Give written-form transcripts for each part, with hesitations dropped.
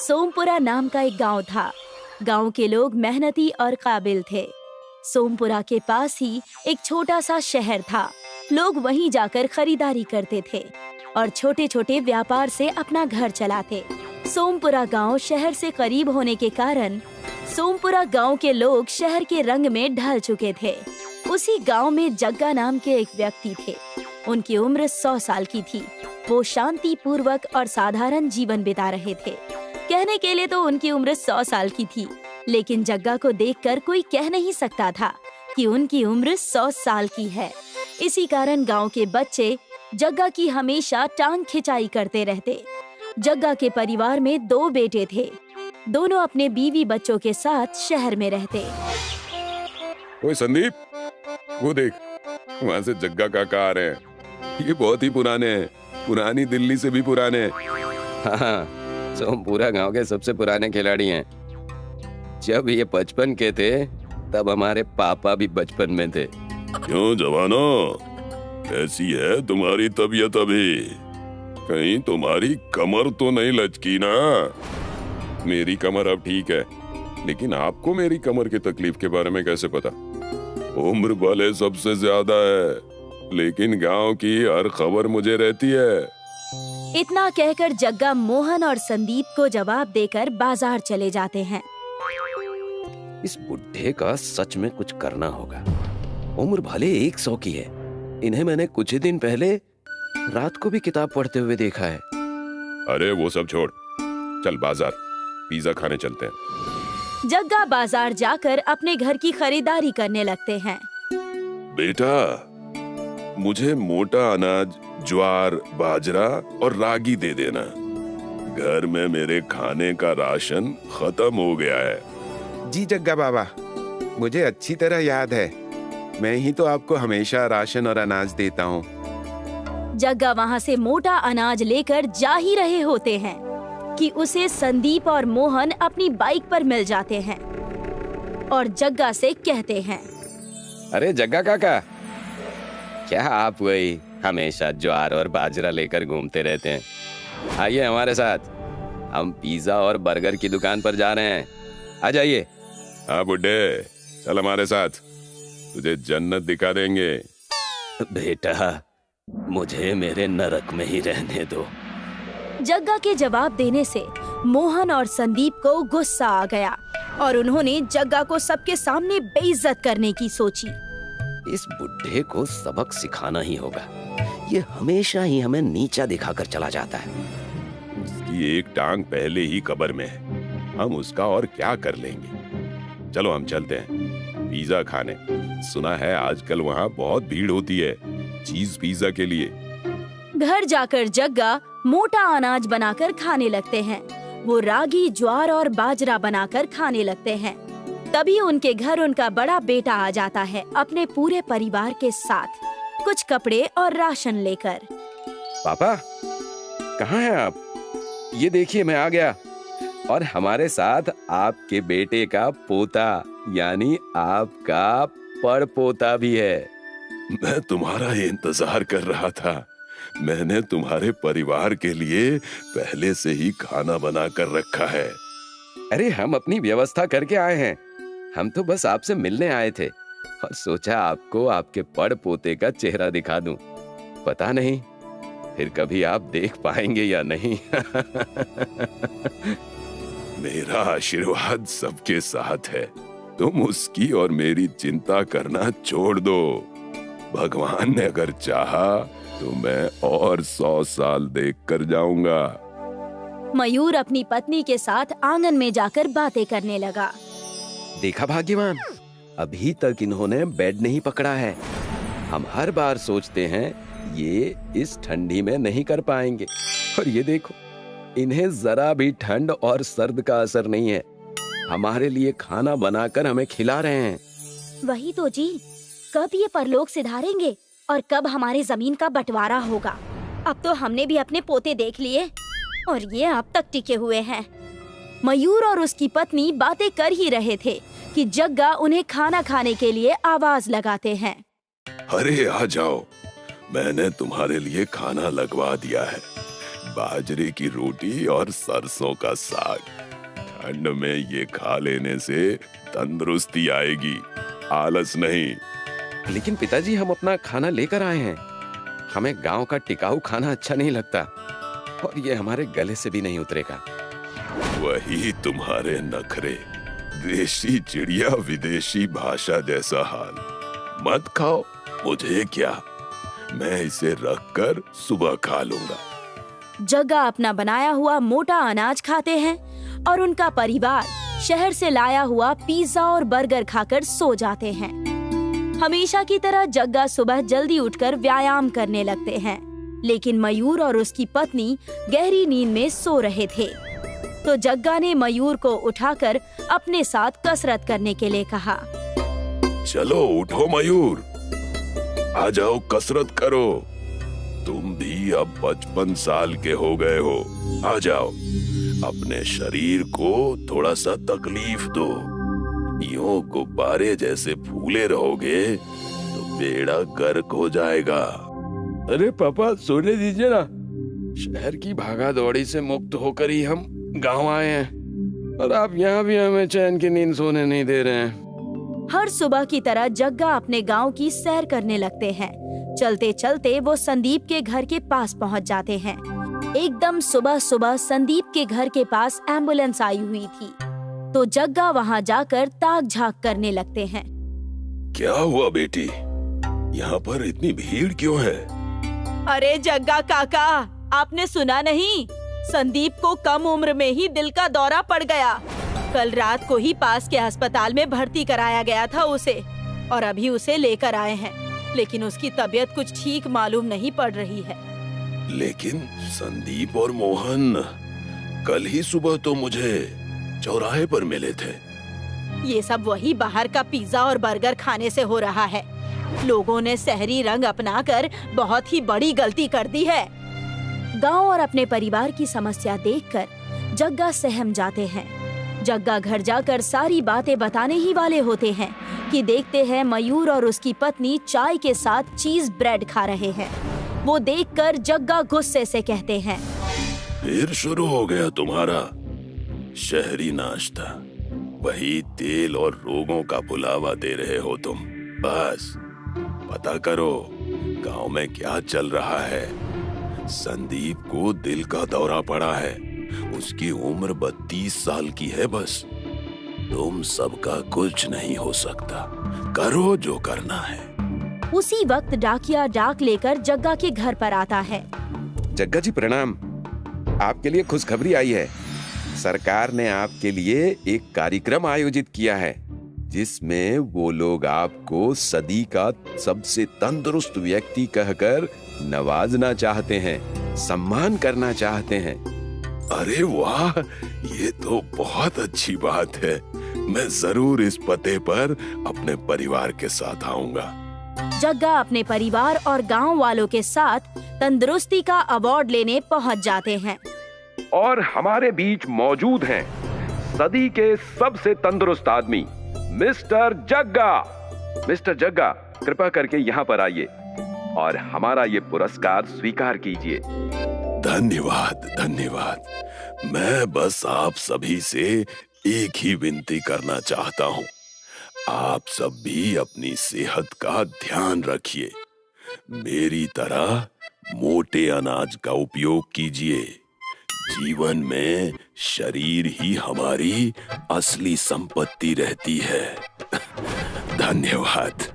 सोमपुरा नाम का एक गांव था। गांव के लोग मेहनती और काबिल थे। सोमपुरा के पास ही एक छोटा सा शहर था। लोग वहीं जाकर खरीदारी करते थे और छोटे छोटे व्यापार से अपना घर चलाते। सोमपुरा गांव शहर से करीब होने के कारण सोमपुरा गांव के लोग शहर के रंग में ढल चुके थे। उसी गांव में जग्गा नाम के एक व्यक्ति थे। उनकी उम्र 100 साल की थी। वो शांति पूर्वक और साधारण जीवन बिता रहे थे। कहने के लिए तो उनकी उम्र 100 साल की थी, लेकिन जग्गा को देखकर कोई कह नहीं सकता था कि उनकी उम्र 100 साल की है। इसी कारण गांव के बच्चे जग्गा की हमेशा टांग खिंचाई करते रहते। जग्गा के परिवार में 2 बेटे थे। दोनों अपने बीवी बच्चों के साथ शहर में रहते। ओए संदीप, वो देख, वहाँ से जग्गा काका आ रहे हैं। ये बहुत ही पुराने हैं, पुरानी दिल्ली से भी पुराने। हाँ, सोमपुरा गांव के सबसे पुराने खिलाड़ी हैं। जब ये 55 के थे तब हमारे पापा भी बचपन में थे। क्यों जवानों, कैसी है तुम्हारी तबीयत अभी? कहीं तुम्हारी कमर तो नहीं लचकी ना? मेरी कमर अब ठीक है, लेकिन आपको मेरी कमर की तकलीफ के बारे में कैसे पता? उम्र भले सबसे ज्यादा है, लेकिन गांव की हर खबर मुझे रहती है। इतना कहकर जग्गा मोहन और संदीप को जवाब देकर बाजार चले जाते हैं। इस बुढ़े का सच में कुछ करना होगा। उम्र भले 100 की है, इन्हें मैंने कुछ ही दिन पहले रात को भी किताब पढ़ते हुए देखा है। अरे वो सब छोड़, चल बाजार पिज्जा खाने चलते हैं। जग्गा बाजार जाकर अपने घर की खरीदारी करने लगते हैं। बेटा, मुझे मोटा अनाज, ज्वार, बाजरा और रागी दे देना। घर में मेरे खाने का राशन खत्म हो गया है। जी जग्गा बाबा, मुझे अच्छी तरह याद है। मैं ही तो आपको हमेशा राशन और अनाज देता हूँ। जग्गा वहाँ से मोटा अनाज लेकर जा ही रहे होते हैं कि उसे संदीप और मोहन अपनी बाइक पर मिल जाते हैं और जग्गा से कहते हैं, अरे जग्गा काका, क्या आप वही हमेशा ज्वार और बाजरा लेकर घूमते रहते हैं? आइए हमारे साथ, हम पिज्जा और बर्गर की दुकान पर जा रहे हैं। आ जाइए। हाँ बुड्ढे, चल हमारे साथ, तुझे जन्नत दिखा देंगे। बेटा, मुझे मेरे नरक में ही रहने दो। जग्गा के जवाब देने से मोहन और संदीप को गुस्सा आ गया और उन्होंने जग्गा को सबके सामने बेइज्जत करने की सोची। इस बुढ़े को सबक सिखाना ही होगा। ये हमेशा ही हमें नीचा दिखाकर चला जाता है। उसकी एक टांग पहले ही कब्र में है, हम उसका और क्या कर लेंगे। चलो हम चलते हैं पिज्जा खाने। सुना है आजकल वहाँ बहुत भीड़ होती है चीज पिज्जा के लिए। घर जाकर जग्गा मोटा अनाज बनाकर खाने लगते हैं। वो रागी, ज्वार और बाजरा बनाकर खाने लगते हैं। तभी उनके घर उनका बड़ा बेटा आ जाता है अपने पूरे परिवार के साथ, कुछ कपड़े और राशन लेकर। पापा, कहाँ हैं आप? ये देखिए, मैं आ गया। और हमारे साथ आपके बेटे का पोता यानी आपका पड़पोता भी है। मैं तुम्हारा इंतजार कर रहा था। मैंने तुम्हारे परिवार के लिए पहले से ही खाना बना कर रखा है। अरे हम अपनी व्यवस्था करके आए हैं। हम तो बस आपसे मिलने आए थे और सोचा आपको आपके पड़ पोते का चेहरा दिखा दूं। पता नहीं फिर कभी आप देख पाएंगे या नहीं। मेरा आशीर्वाद सबके साथ है। तुम उसकी और मेरी चिंता करना छोड़ दो। भगवान ने अगर चाहा तो मैं और 100 साल देख कर जाऊंगा। मयूर अपनी पत्नी के साथ आंगन में जाकर बातें करने लगा। देखा भाग्यवान, अभी तक इन्होंने बेड नहीं पकड़ा है। हम हर बार सोचते हैं ये इस ठंडी में नहीं कर पाएंगे, और ये देखो, इन्हें जरा भी ठंड और सर्द का असर नहीं है। हमारे लिए खाना बनाकर हमें खिला रहे हैं। वही तो जी, कब ये परलोक सिधारेंगे और कब हमारे जमीन का बंटवारा होगा। अब तो हमने भी अपने पोते देख लिए और ये अब तक टिके हुए हैं। मयूर और उसकी पत्नी बातें कर ही रहे थे कि जग्गा उन्हें खाना खाने के लिए आवाज लगाते हैं। अरे आ जाओ, मैंने तुम्हारे लिए खाना लगवा दिया है। बाजरे की रोटी और सरसों का साग। ठंड में ये खा लेने से तंदुरुस्ती आएगी, आलस नहीं। लेकिन पिताजी, हम अपना खाना लेकर आए हैं। हमें गांव का टिकाऊ खाना अच्छा नहीं लगता और ये हमारे गले से भी नहीं उतरेगा। वही तुम्हारे नखरे, देशी चिड़िया विदेशी भाषा जैसा हाल। मत खाओ, मुझे क्या, मैं इसे रखकर सुबह खा लूंगा। जग्गा अपना बनाया हुआ मोटा अनाज खाते हैं और उनका परिवार शहर से लाया हुआ पिज्जा और बर्गर खाकर सो जाते हैं। हमेशा की तरह जग्गा सुबह जल्दी उठकर व्यायाम करने लगते हैं, लेकिन मयूर और उसकी पत्नी गहरी नींद में सो रहे थे। तो जग्गा ने मयूर को उठाकर अपने साथ कसरत करने के लिए कहा। चलो उठो मयूर, आ जाओ कसरत करो। तुम भी अब 55 साल के हो गए हो। आ जाओ, अपने शरीर को थोड़ा सा तकलीफ दो। यूं गुब्बारे जैसे फूले रहोगे तो बेड़ा गर्क हो जाएगा। अरे पापा, सोने दीजिए ना। शहर की भागा दौड़ी से मुक्त होकर ही हम गांव आए हैं और आप यहाँ भी हमें चैन की नींद सोने नहीं दे रहे हैं। हर सुबह की तरह जग्गा अपने गांव की सैर करने लगते हैं। चलते चलते वो संदीप के घर के पास पहुंच जाते हैं। एकदम सुबह सुबह संदीप के घर के पास एम्बुलेंस आई हुई थी, तो जग्गा वहां जाकर ताक झांक करने लगते हैं। क्या हुआ बेटी, यहाँ पर इतनी भीड़ क्यों है? अरे जग्गा काका, आपने सुना नहीं? संदीप को कम उम्र में ही दिल का दौरा पड़ गया। कल रात को ही पास के अस्पताल में भर्ती कराया गया था उसे, और अभी उसे लेकर आए हैं, लेकिन उसकी तबीयत कुछ ठीक मालूम नहीं पड़ रही है। लेकिन संदीप और मोहन कल ही सुबह तो मुझे चौराहे पर मिले थे। ये सब वही बाहर का पिज्जा और बर्गर खाने से हो रहा है। लोगों ने शहरी रंग अपनाकर बहुत ही बड़ी गलती कर दी है। गांव और अपने परिवार की समस्या देखकर जग्गा सहम जाते हैं। जग्गा घर जाकर सारी बातें बताने ही वाले होते हैं कि देखते हैं मयूर और उसकी पत्नी चाय के साथ चीज ब्रेड खा रहे हैं। वो देखकर जग्गा गुस्से से कहते हैं, फिर शुरू हो गया तुम्हारा शहरी नाश्ता। वही तेल और रोगों का बुलावा दे रहे हो तुम। बस पता करो गांव में क्या चल रहा है। संदीप को दिल का दौरा पड़ा है। उसकी उम्र 32 साल की है बस। तुम सबका कुछ नहीं हो सकता। करो जो करना है। उसी वक्त डाकिया डाक लेकर जग्गा के घर पर आता है। जग्गा जी प्रणाम। आपके लिए खुशखबरी आई है। सरकार ने आपके लिए एक कार्यक्रम आयोजित किया है, जिसमें वो लोग आपको सदी का सबसे तंदुरुस्त व्यक्ति कहकर नवाजना चाहते हैं, सम्मान करना चाहते हैं। अरे वाह, ये तो बहुत अच्छी बात है। मैं जरूर इस पते पर अपने परिवार के साथ आऊंगा। जग्गा अपने परिवार और गांव वालों के साथ तंदुरुस्ती का अवार्ड लेने पहुंच जाते हैं। और हमारे बीच मौजूद हैं सदी के सबसे तंदुरुस्त आदमी मिस्टर जग्गा। मिस्टर जग्गा, कृपा करके यहाँ पर आइए और हमारा ये पुरस्कार स्वीकार कीजिए। धन्यवाद, धन्यवाद। मैं बस आप सभी से एक ही विनती करना चाहता हूँ। आप सब भी अपनी सेहत का ध्यान रखिए। मेरी तरह मोटे अनाज का उपयोग कीजिए। जीवन में शरीर ही हमारी असली संपत्ति रहती है। धन्यवाद।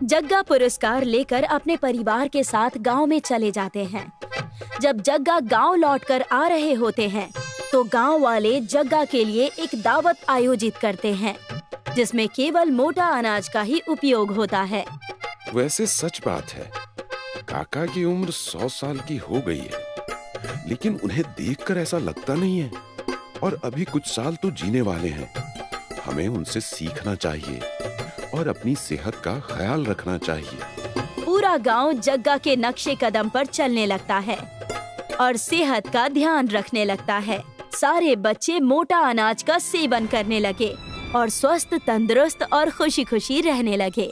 जग्गा पुरस्कार लेकर अपने परिवार के साथ गांव में चले जाते हैं। जब जग्गा गांव लौटकर आ रहे होते हैं, तो गांव वाले जग्गा के लिए एक दावत आयोजित करते हैं, जिसमें केवल मोटा अनाज का ही उपयोग होता है। वैसे सच बात है, काका की उम्र 100 साल की हो गई है, लेकिन उन्हें देखकर ऐसा लगता नहीं है। और अभी कुछ साल तो जीने वाले हैं। हमें उनसे सीखना चाहिए और अपनी सेहत का ख्याल रखना चाहिए। पूरा गांव जग्गा के नक्शे कदम पर चलने लगता है और सेहत का ध्यान रखने लगता है। सारे बच्चे मोटा अनाज का सेवन करने लगे और स्वस्थ, तंदुरुस्त और खुशी खुशी रहने लगे।